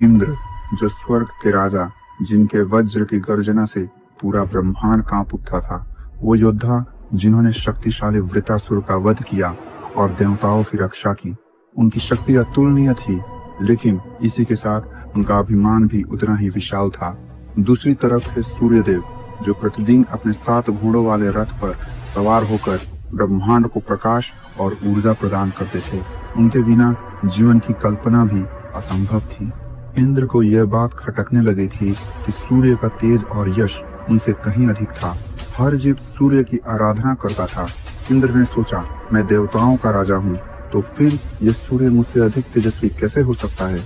इंद्र, जो स्वर्ग के राजा, जिनके वज्र की गर्जना से पूरा ब्रह्मांड कांप उठता था, वो योद्धा जिन्होंने शक्तिशाली वृत्रासुर का वध किया और देवताओं की रक्षा की। उनकी शक्ति अतुलनीय थी, लेकिन इसी के साथ उनका अभिमान भी उतना ही विशाल था। दूसरी तरफ थे सूर्यदेव, जो प्रतिदिन अपने 7 घोड़ों वाले रथ पर सवार होकर ब्रह्मांड को प्रकाश और ऊर्जा प्रदान करते थे। उनके बिना जीवन की कल्पना भी असंभव थी। इंद्र को यह बात खटकने लगी थी कि सूर्य का तेज और यश उनसे कहीं अधिक था। हर जीव सूर्य की आराधना करता था। इंद्र ने सोचा, मैं देवताओं का राजा हूँ, तो फिर यह सूर्य मुझसे अधिक तेजस्वी कैसे हो सकता है?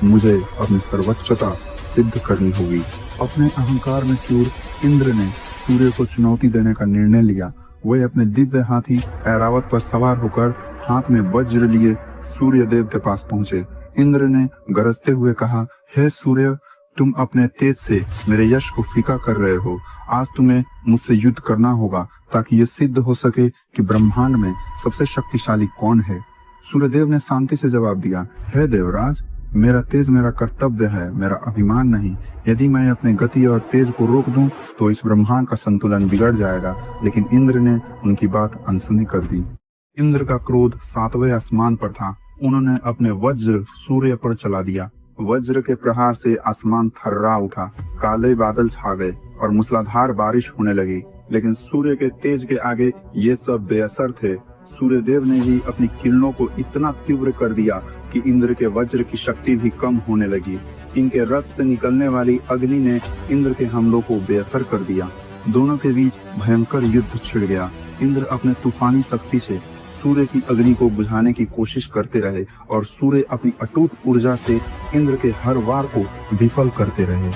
मुझे अपनी सर्वोच्चता सिद्ध करनी होगी। अपने अहंकार में चूर इंद्र ने सूर्य को चुनौती देने का निर्णय लिया। वे अपने दिव्य हाथी ऐरावत पर सवार होकर हाथ में वज्र लिए सूर्य देव के पास पहुंचे। इंद्र ने गरजते हुए कहा, हे सूर्य, तुम अपने तेज से मेरे यश को फीका कर रहे हो। आज तुम्हें मुझसे युद्ध करना होगा, ताकि ये सिद्ध हो सके कि ब्रह्मांड में सबसे शक्तिशाली कौन है। सूर्यदेव ने शांति से जवाब दिया, हे देवराज, मेरा तेज मेरा कर्तव्य है, मेरा अभिमान नहीं। यदि मैं अपने गति और तेज को रोक दूं, तो इस ब्रह्मांड का संतुलन बिगड़ जाएगा। लेकिन इंद्र ने उनकी बात अनसुनी कर दी। इंद्र का क्रोध 7वें आसमान पर था। उन्होंने अपने वज्र सूर्य पर चला दिया। वज्र के प्रहार से आसमान थर्रा उठा, काले बादल छा गए और मूसलाधार बारिश होने लगी। लेकिन सूर्य के तेज के आगे ये सब बेअसर थे। सूर्यदेव ने ही अपनी किरणों को इतना तीव्र कर दिया कि इंद्र के वज्र की शक्ति भी कम होने लगी। इनके रथ से निकलने वाली अग्नि ने इंद्र के हमलों को बेअसर कर दिया। दोनों के बीच भयंकर युद्ध छिड़ गया। इंद्र अपने तूफानी शक्ति से सूर्य की अग्नि को बुझाने की कोशिश करते रहे और सूर्य अपनी अटूट ऊर्जा से इंद्र के हर वार को विफल करते रहे।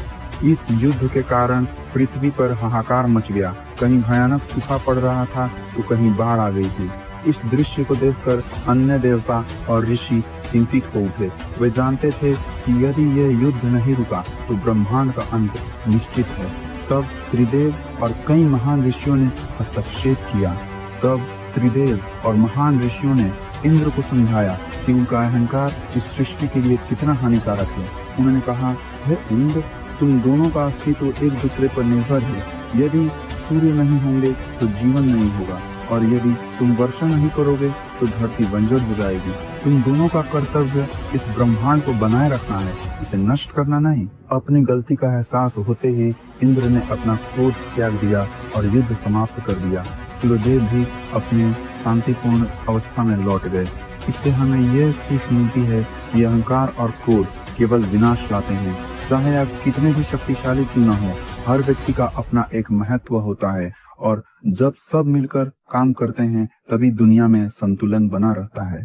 इस युद्ध के कारण पृथ्वी पर हाहाकार मच गया। कहीं भयानक सूखा पड़ रहा था, तो कहीं बाढ़ आ गई थी। इस दृश्य को देखकर अन्य देवता और ऋषि चिंतित हो उठे। वे जानते थे कि यदि यह युद्ध नहीं रुका, तो ब्रह्मांड का अंत निश्चित है। तब त्रिदेव और कई महान ऋषियों ने हस्तक्षेप किया। तब त्रिदेव और महान ऋषियों ने इंद्र को समझाया कि उनका अहंकार इस सृष्टि के लिए कितना हानिकारक है। उन्होंने कहा, हे इंद्र, तुम दोनों का अस्तित्व एक दूसरे पर निर्भर है। यदि सूर्य नहीं होंगे तो जीवन नहीं होगा, और यदि तुम वर्षा नहीं करोगे तो धरती बंजर हो जाएगी। तुम दोनों का कर्तव्य इस ब्रह्मांड को बनाए रखना है, इसे नष्ट करना नहीं। अपनी गलती का एहसास होते ही इंद्र ने अपना क्रोध त्याग दिया और युद्ध समाप्त कर दिया। सूर्यदेव भी अपने शांतिपूर्ण अवस्था में लौट गए। इससे हमें यह सीख मिलती है कि अहंकार और क्रोध केवल विनाश लाते हैं। चाहे आप कितने भी शक्तिशाली क्यों न हो, हर व्यक्ति का अपना एक महत्व होता है, और जब सब मिलकर काम करते हैं, तभी दुनिया में संतुलन बना रहता है।